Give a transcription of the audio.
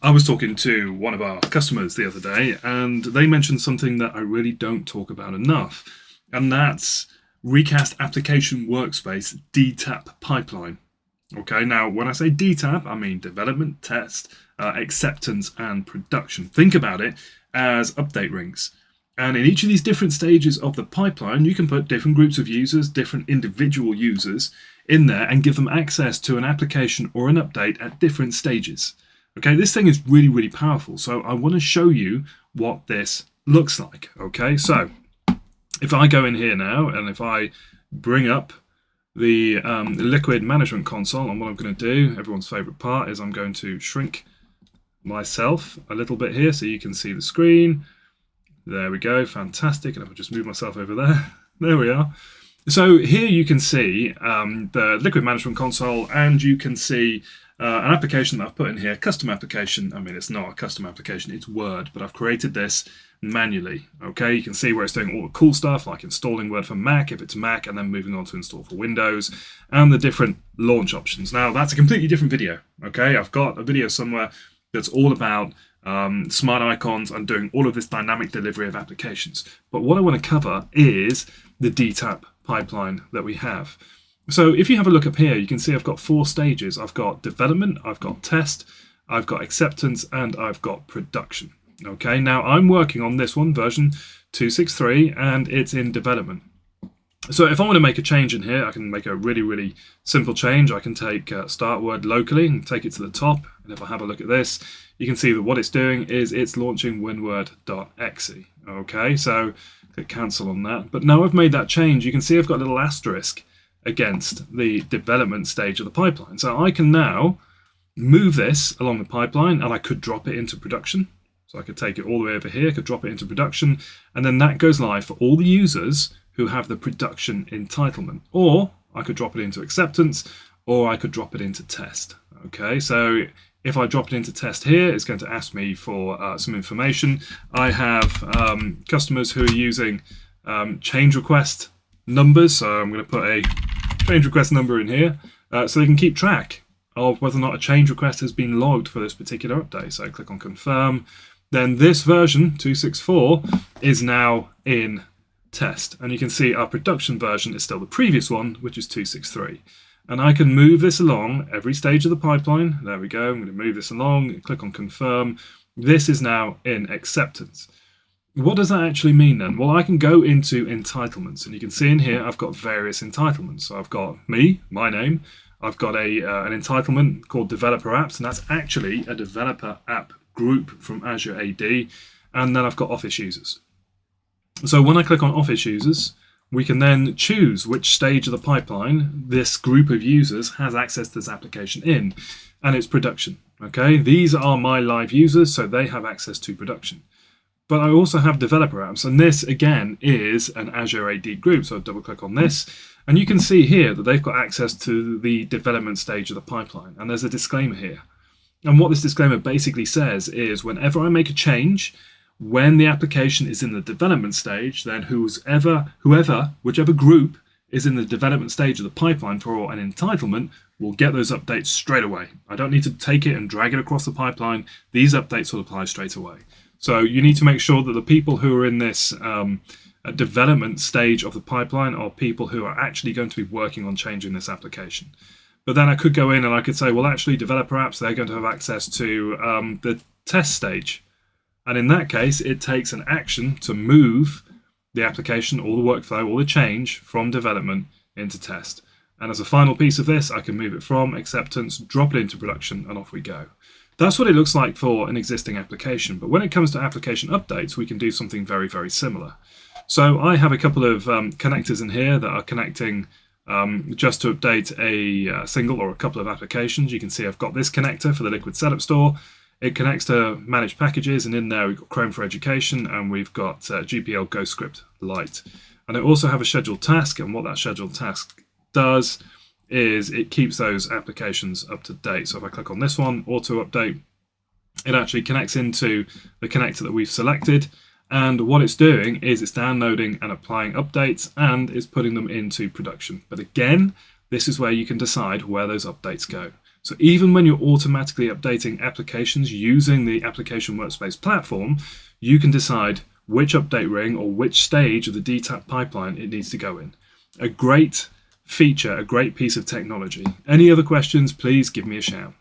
I was talking to one of our customers the other day, and they mentioned something that I really don't talk about enough, and that's Recast Application Workspace DTAP pipeline. Okay, now when I say DTAP, I mean development, test, acceptance, and production. Think about it as update rings. And in each of these different stages of the pipeline, you can put different groups of users, different individual users in there and give them access to an application or an update at different stages. Okay, this thing is really, really powerful. So I want to show you what this looks like. Okay, so if I go in here now and if I bring up the liquid management console, and what I'm going to do, everyone's favorite part, is I'm going to shrink myself a little bit here so you can see the screen. There we go, fantastic. And if I just move myself over there, there we are. So here you can see the liquid management console, and you can see an application that I've put in here, custom application. I mean, it's not a custom application, it's Word, but I've created this manually. Okay, you can see where it's doing all the cool stuff like installing Word for Mac if it's Mac, and then moving on to install for Windows, and the different launch options. Now that's a completely different video. Okay, I've got a video somewhere that's all about smart icons and doing all of this dynamic delivery of applications. But what I want to cover is the DTAP pipeline that we have. So if you have a look up here, you can see I've got 4 stages. I've got development, I've got test, I've got acceptance, and I've got production. Okay, now I'm working on this one, version 263, and it's in development. So if I want to make a change in here, I can make a really, really simple change. I can take start word locally and take it to the top. And if I have a look at this, you can see that what it's doing is it's launching winword.exe. Okay, so click cancel on that. But now I've made that change, you can see I've got a little asterisk against the development stage of the pipeline. So I can now move this along the pipeline, and I could drop it into production. So I could take it all the way over here, could drop it into production, and then that goes live for all the users who have the production entitlement. Or I could drop it into acceptance, or I could drop it into test. Okay, so if I drop it into test here, it's going to ask me for some information. I have customers who are using change request numbers, so I'm going to put a change request number in here so they can keep track of whether or not a change request has been logged for this particular update. So click on confirm. Then this version 264 is now in test, and you can see our production version is still the previous one, which is 263. And I can move this along every stage of the pipeline. There we go. I'm going to move this along, click on confirm. This is now in acceptance. What does that actually mean then? Well, I can go into entitlements, and you can see in here I've got various entitlements. So I've got me, my name. I've got an entitlement called developer apps, and that's actually a developer app group from Azure AD. And then I've got office users. So when I click on office users, we can then choose which stage of the pipeline this group of users has access to this application in, and it's production. Okay, these are my live users, so they have access to production. But I also have developer apps, and this again is an Azure AD group. So I'll double click on this, and you can see here that they've got access to the development stage of the pipeline. And there's a disclaimer here. And what this disclaimer basically says is whenever I make a change, when the application is in the development stage, then whichever group is in the development stage of the pipeline for an entitlement will get those updates straight away. I don't need to take it and drag it across the pipeline. These updates will apply straight away. So you need to make sure that the people who are in this development stage of the pipeline are people who are actually going to be working on changing this application. But then I could go in and I could say, well, actually developer apps, they're going to have access to the test stage. And in that case, it takes an action to move the application, all the workflow, all the change from development into test. And as a final piece of this, I can move it from acceptance, drop it into production, and off we go. That's what it looks like for an existing application. But when it comes to application updates, we can do something very, very similar. So I have a couple of connectors in here that are connecting just to update a single or a couple of applications. You can see I've got this connector for the Liquid Setup Store. It connects to managed packages, and in there we've got Chrome for Education, and we've got GPL GhostScript Lite. And I also have a scheduled task, and what that scheduled task does is it keeps those applications up to date. So if I click on this one, auto update, it actually connects into the connector that we've selected, and what it's doing is it's downloading and applying updates, and it's putting them into production. But again, this is where you can decide where those updates go. So even when you're automatically updating applications using the Application Workspace platform, you can decide which update ring or which stage of the DTAP pipeline it needs to go in. A great feature, a great piece of technology. Any other questions, please give me a shout.